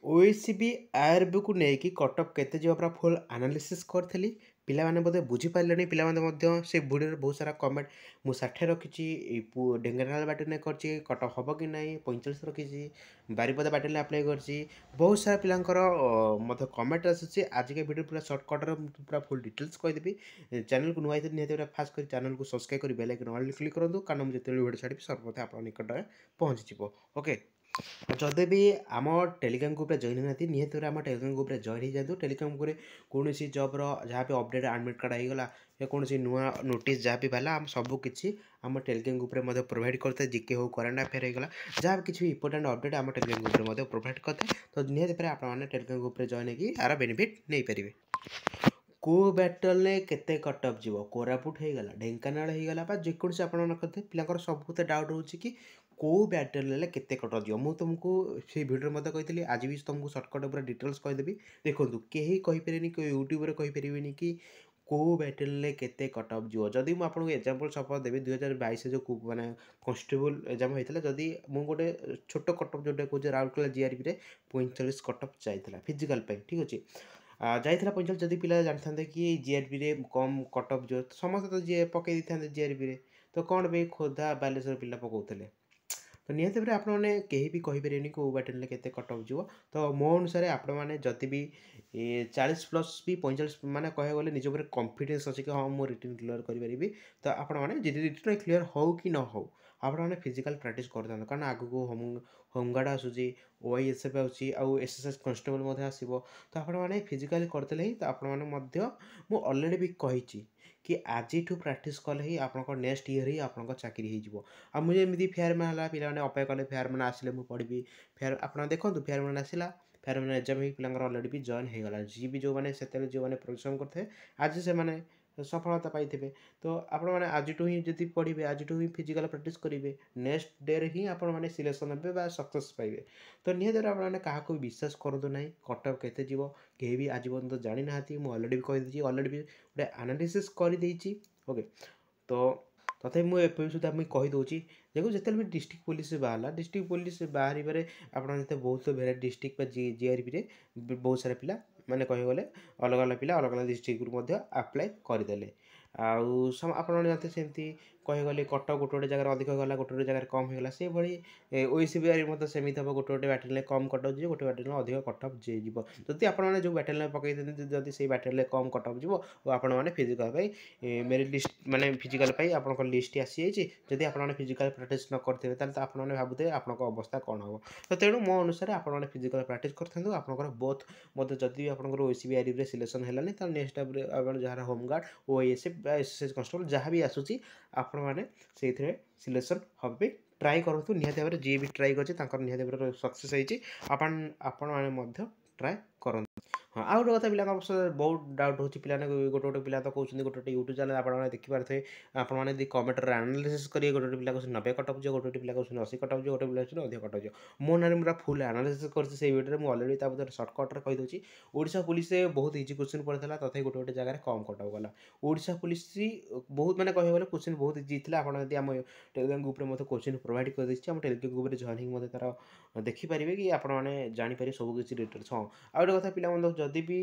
ओएसीबी RB को लेकिन cut up केते जो पूरा फुल एनालिसिस करी पिलाने बोधे बुझीपारे पिलाने से वीडियो बहुत सारा कमेंट मु 60 रखी ढेंकानाल बाटे करची कटअप हम कि ना 45 रखी बारिपदा बाटे आप्लाय कर बहुत सारा पिलांकर मत कमेंट आसूसी आज के वीडियो पूरा सर्टकट्रे पूरा फुल डिटेल्स कहीदेवी चैनल को नुआई निहत फास्ट कर चैनल को सब्सक्राइब कर बेल आइकन ऑल क्लिक करूँ कारण मुझे वीडियो छाड़ी सर्वप्रथम आप निकट में पहुँची ओके। जदि भी आम टेलीग्राम ग्रुप जॉइन होती निहत आम टेलीग्राम ग्रुप जॉइन हो जातु टेलीग्राम ग्रुप कौन जब्र जहाँ भी अपडेट एडमिट कार्ड होगा या कौन नुआ नोटिस जहाँ भी बाला आम सबकि आम टेलीग्राम ग्रुप में प्रोवाइड करते जिके हो करेन्ट अफेयर होगा जहाँ किसी इंपोर्टेंट अपडेट आम टेलीग्राम ग्रुप में प्रोवाइड करते तो निहत आपने टेलीग्राम ग्रुप जॉइन होगी यार बेनिफिट नहीं पारे को बैटल केते कटअप जीव कोरापुट होगा ढेंकानाल होगा जेकोसी आप पिला सब डाउट रोचे कि को बैटल केते कटअप जीव मुझे तुमको से भिडियो मत कही आज भी तुमको सर्टकट पूरा डिटेल्स कहीदेवी देखो कहीं कहींपारे कोई यूट्यूब कहींपारे कि को बैटल केते कटअप जीव जदि मुझे आपको एग्जांपल सपोज देवी 2022 जो मैंने कॉन्स्टेबल एग्जाम होता जदि मुझे गोटे छोट कटअप जोटा कहे राउरकेला जीआरबी रे 45 कटअप जाइए फिजिकाल ठीक अच्छे जाइए 45 जदि पिला जानते था कि जीआरबी रे कम कटअप जो समस्त तो जी पकई था जीआरबी रे तो कौन भाई खोर्धा बालेश्वर पिला पकाउले तो निहत भाव आपने कहीं भी कहींपारे कौ बैटल केते कटअप जीव तो मो अनुसार आपने जदि भी 40 प्लस भी 45 माने कह गले निज ऊपर कॉन्फिडेंस अच्छे कि हाँ मुझे रिटर्न क्लियर करें तो आपने रिटर्न क्लियर हो कि न हो आपने फिजिकल प्रैक्टिस करते कारण आगू होमगार्ड आसूसी ओआईएसएफ आसएसएस कन्स्टेबल आसो तो आपने फिजिकाली करते ही तो आपने अलरेडी भी कही कि आज प्रैक्टिस कले ही आप नेक्स्ट ईयर ही आप चाकरी हो मुझे एमती फेयरमैन है पिला अपेक्षा कले फेयरमैन आसिले मुझे पढ़ी फेयर आप देखो फेयरमैन आसला फेयरमैन एग्जाम ही पिला अलरेडी भी जॉइन होगा जी भी जो मैंने से जो मैंने परिश्रम करते आज से सफलता पाई तो आपने आज ही जब पढ़े आज ही फिजिकल प्रैक्टिस करेंगे नेक्स्ट डे ही आपने सिलेक्शन हे सक्सेस पाइबे तो निहत आपने क्या विश्वास करूँ ना कटअप केते जीव कहीं भी आज पर्यटन जानी ना मुझे अलरेडी भी कहीदी अलरेडी भी गोटे एनालिसिस कर ओके तो तथा मुझे सुधा मुझे कहीदे देखो जिते भी डिस्ट्रिक्ट पुलिस बाहर डिस्ट्रिक्ट पुलिस बाहर आपते बहुत भेराइट डिस्ट्रिक्ट जीआरबी रे बहुत सारा पिला माने कहगले अलग अलग पिला अलग अलग डिस्ट्रिक्ट आप्लाय करदे आपने जानते सेमती कहगले कटक गोटे गोटे जगह अधिक गला गोटे गोटे जगह कम होगा से भाई ओसीबी सेमती हम गोटे गोटे बैटेल कम कटअप जी गोटे बैटेल अधिक कटअप जीव जदि आपने जो बैटेल पकई जदि से बैटेल कम कटअप जीव और आपने फिजिकल मेरिट लिस्ट माने फिजिकल आप लिस्ट आसी जदि आपने फिजिकल प्रैक्टिस न करते तो आपने भावुए आप अवस्था कौन हम तो तेणु मो अनुसार आपने फिजिकल प्रैक्टिस करते आपंकर बोथ मत जदि आपंकर ओसीबी आरबी सिलेक्शन है तो नेक्स्ट आप जहाँ होमगार्ड ओआईएसएफ एसएसएस कन्स्टेबल जहाँ भी आसूसी आपने से सिलेक्शन हे ट्राए करूँ निहत भाव जी भी ट्राए कर निहत भाव सक्सेस होती ट्राए करूँ हाँ आउ गोटे कथा पिला बहुत डाउट होती पिला गोटे गोटे पिला तो कहते गोटे गोटे यूट्यूब चैनल आपने देखिपारे आपने कमेंट एनालिसिस करेंगे गोटे पिला कौन 90 कटअप जो गोटे पिला कौन 80 कटअप जो गोटे पिला अधिक कटअप जो मो ना पूरा फुल एनालिसिस करते वीडियो में अलरेडी तार सर्टकट्रे कहीदे ओडिशा पुलिस बहुत इजी क्वेश्चन पड़ता तथा गोटे गोटे जगह कम कटअप गला ओडिशा पुलिस बहुत मैंने कह क्वेश्चन बहुत इजी था आप टेलीग्राम ग्रुप में क्वेश्चन प्रोवाइड कर आम टेलीग्राम ग्रुप जॉइन तार देखिपारे कि आपने जानीपारे सब किसी डिटेल्स हाँ आ गोटे कथा पिला जदि भी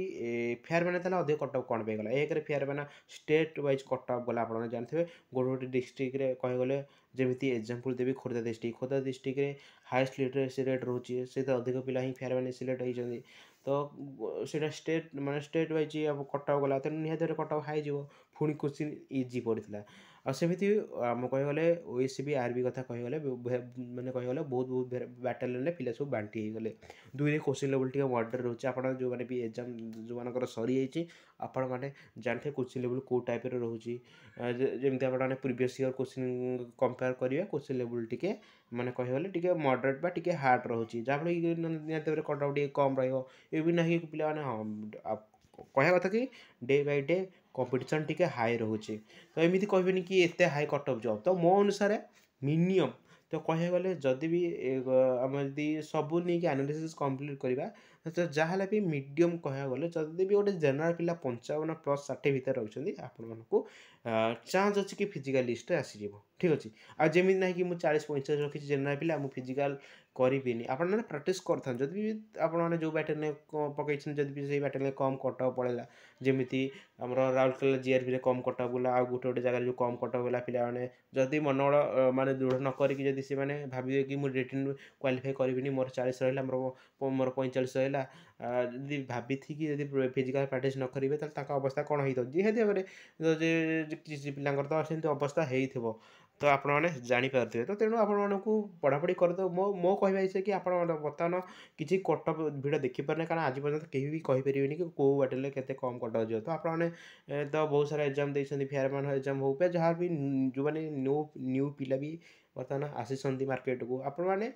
फेयरमैन था अधिक कटअप कौन पे गला एक फेयरमैन स्टेट वाइज कटअप गला आप जानते हैं गोटे गोटे डिस्ट्रिक्ट कहगले जमी एग्जांपल देवी खोर्धा डिस्ट्रिक्ट में हाईएस्ट लिटरेसी रेट रोचे से तो अधिक पिला ही फेयरमैन सिलेक्ट होती तो सीटा स्टेट माने स्टेट वाइज अब कटअप गला तेणु निहत कटअप हाई जीव पुणी क्वेश्चन इजी पड़ता आमती आम कहगले ओएसीबी आरबी कथा कहगले मैंने कहगले बहुत बहुत बैटालियन पिला सब बांटी गले दुई क्वेश्चन लेवल टी मॉडर रोचे आप जो मैंने भी एग्जाम जो मान सरी जाइए आपण मैंने जानते क्वेश्चन लेवल कौ टाइप रोचे जमी आपने प्रीवियस ईयर क्वेश्चन कंपेयर करेंगे क्वेश्चन लेवल टी मैंने कहगले टी मॉडरेट बा टी हार्ड रोचे जहाँफल निहत कटअप टी कम रही भी ना कि पिला हाँ कह कथा कि day by day competition T high रोचे तो एमती कहबेनि कि एत हाई कटअप जॉब तो मो अनुसार मिनिमम तो कहगले जदि भी आम जदि सबू नहीं एनालिसिस कंप्लीट करवा तो जहाँ भी मीडियम कहगले जदि भी गोटे जनरल पिला 55 प्लस 60 भितर रही आपको चान्स अच्छी कि फिजिकल लिस्ट आसीज ठीक अच्छे आ जमी ना कि 40 45 रखी जनरल पिला फिजिकल କରିବେନି। ଆପଣମାନେ ପ୍ରାକ୍ଟିସ୍ କରିଥାନ୍ତୁ। ଯଦି ବି ଆପଣମାନେ ଯେଉଁ ବ୍ୟାଟେରୀରେ ପକେଇଛନ୍ତି ଯଦି ବି ସେଇ ବ୍ୟାଟେରୀରେ କମ୍ କଟଅଫ୍ ପଳେଇଲା, ଯେମିତି ଆମର ରାଉରକେଲା ଜିଆର୍‌ବିରେ କମ୍ କଟଅଫ୍ ଗଲା, ଆଉ ଗୋଟେ ଗୋଟେ ଜାଗାରେ ଯେଉଁ କମ୍ କଟଅଫ୍ ଗଲା, ପିଲାମାନେ ଯଦି ମନୋବଳ ମାନେ ଦୃଢ଼ ନ କରିକି ଯଦି ସେମାନେ ଭାବିବେ କି ମୁଁ ରିଟିନ୍ କ୍ୱାଲିଫାଏ କରିବିନି, ମୋର 40 ରହିଲା, ମୋର 45 ରହିଲା, ଯଦି ଭାବିଥିକି ଯଦି ଫିଜିକାଲ୍ ପ୍ରାକ୍ଟିସ୍ ନ କରିବେ ତାହେଲେ ତାଙ୍କ ଅବସ୍ଥା କ'ଣ ହେଇଥିବ? ନିହାତି ଭାବରେ କିଛି ପିଲାଙ୍କର ତ ସେମିତି ଅବସ୍ଥା ହେଇଥିବ। ତ ଆପଣମାନେ ଜାଣିପାରୁଥିବେ। ତ ତେଣୁ ଆପଣମାନଙ୍କୁ ପଢ଼ାପଢ଼ି କରିଦେବ। ମୋ କହିବା ହିସାବରେ କି ଆପଣ ବର୍ତ୍ତମାନ କିଛି କଟଅଫ୍ ଭିଡ଼ିଓ ଦେଖିପାରୁନାହିଁ, କାରଣ ଆଜି ପର୍ଯ୍ୟନ୍ତ କେହି ବି କହିପାରିବେନି କି କେଉଁ ବ୍ୟାଟେରୀରେ କେତେ କମ୍ କଟଅଫ୍ ଯିବ। ତ ଆପଣମାନେ ତ ବହୁତ ସାରା ଏକ୍ଜାମ୍ ଦେଇଛନ୍ତି, ଫେୟାରମ୍ୟାନ୍ ଏକ୍ଜାମ୍ ହଉ ବା ଯାହା ବି ଯେଉଁମାନେ ନ୍ୟୁ ପିଲା ବି ବର୍ତ୍ତମାନ ଆସିଛନ୍ତି ମାର୍କେଟକୁ, ଆପଣମାନେ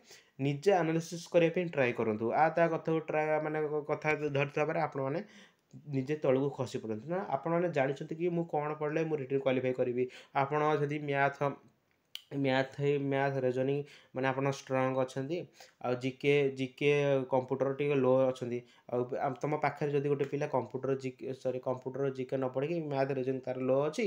ନିଜେ ଆନାଲିସିସ୍ କରିବା ପାଇଁ ଟ୍ରାଏ କରନ୍ତୁ। ତା କଥାକୁ ମାନେ କଥା ଧରିଥିଲା ପରେ ଆପଣମାନେ ନିଜେ ତଳକୁ ଖସି ପଡ଼ନ୍ତୁ। ନା ଆପଣମାନେ ଜାଣିଛନ୍ତି କି ମୁଁ କ'ଣ ପଢ଼ିଲେ ମୁଁ ରିଟିନ୍ କ୍ୱାଲିଫାଇ କରିବି। ଆପଣ ଯଦି ମ୍ୟାଥ୍ ରିଜନିଂ ମାନେ ଆପଣ ଷ୍ଟ୍ରଙ୍ଗ ଅଛନ୍ତି, ଆଉ ଜିକେ କମ୍ପ୍ୟୁଟର ଟିକେ ଲୋ ଅଛନ୍ତି, ଆଉ ତୁମ ପାଖରେ ଯଦି ଗୋଟେ ପିଲା କମ୍ପ୍ୟୁଟର ଜିକେ ନ ପଢ଼ିକି ମ୍ୟାଥ୍ ରିଜନିଂ ତା'ର ଲୋ ଅଛି,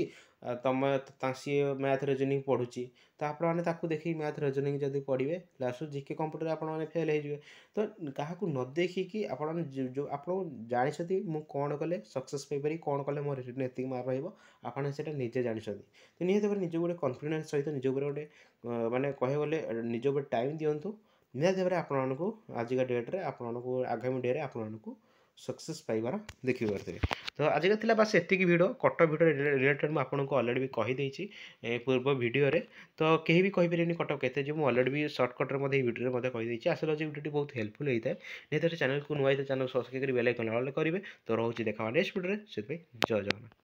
ସିଏ ମ୍ୟାଥ୍ ରିଜନିଂ ପଢ଼ୁଛି, ତ ଆପଣମାନେ ତାକୁ ଦେଖିକି ମ୍ୟାଥ୍ ରିଜନିଂ ଯଦି ପଢ଼ିବେ, ଲାଷ୍ଟକୁ ଜିକେ କମ୍ପ୍ୟୁଟରରେ ଆପଣମାନେ ଫେଲ୍ ହେଇଯିବେ। ତ କାହାକୁ ନ ଦେଖିକି ଆପଣମାନେ ଯେଉଁ ଆପଣ ଜାଣିଛନ୍ତି ମୁଁ କ'ଣ କଲେ ସକ୍ସେସ୍ ପାଇପାରିବି, କ'ଣ କଲେ ମୋ ରିଟିନ୍ ଏତିକି ମାର୍କ ରହିବ, ଆପଣ ସେଇଟା ନିଜେ ଜାଣିଛନ୍ତି। ତ ନିହାତି ଭାବରେ ନିଜକୁ ଗୋଟେ କନଫିଡେନ୍ସ ସହିତ ନିଜ ଉପରେ ଗୋଟେ ମାନେ କହିବାକୁ ଗଲେ ନିଜ ଉପରେ ଟାଇମ୍ ଦିଅନ୍ତୁ। ନିହାତି ଭାବରେ ଆପଣମାନଙ୍କୁ ଆଜିକା ଡେଟ୍‌ରେ ଆପଣମାନଙ୍କୁ ଆଗାମୀ ଡେରେ ଆପଣମାନଙ୍କୁ ସକ୍ସେସ୍ ପାଇବାର ଦେଖିପାରୁଥିବେ। ତ ଆଜିକା ଥିଲା ବାସ୍ ଏତିକି ଭିଡ଼ିଓ। କଟଅଫ୍ ଭିଡ଼ିଓ ରିଲେଟେଡ଼୍ ମୁଁ ଆପଣଙ୍କୁ ଅଲରେଡ଼ି ବି କହିଦେଇଛି ପୂର୍ବ ଭିଡ଼ିଓରେ। ତ କେହି ବି କହିପାରିବେନି କଟଅଫ୍ କେତେ ଯିବ, ମୁଁ ଅଲରେଡ଼ି ବି ସର୍ଟକଟ୍‌ରେ ମଧ୍ୟ ଏଇ ଭିଡ଼ିଓରେ ମଧ୍ୟ କହିଦେଇଛି। ଆଶା କରୁଛି ଭିଡ଼ିଓଟି ବହୁତ ହେଲ୍ପଫୁଲ୍ ହେଇଥାଏ। ନିହାତି ଭାବରେ ଚ୍ୟାନେଲକୁ ନୂଆ ହେଇଥାଏ ଚ୍ୟାନେଲ୍ ସବସ୍କ୍ରାଇବ୍ କରି ବେଲ୍ ଆଇକନ୍ ଅଲ୍ କରିବେ। ତ ରହୁଛି ଦେଖା ହେବା ନେକ୍ସଟ ଭିଡ଼ିଓରେ। ସେଥିପାଇଁ ଜୟ ଜଗନ୍ନାଥ।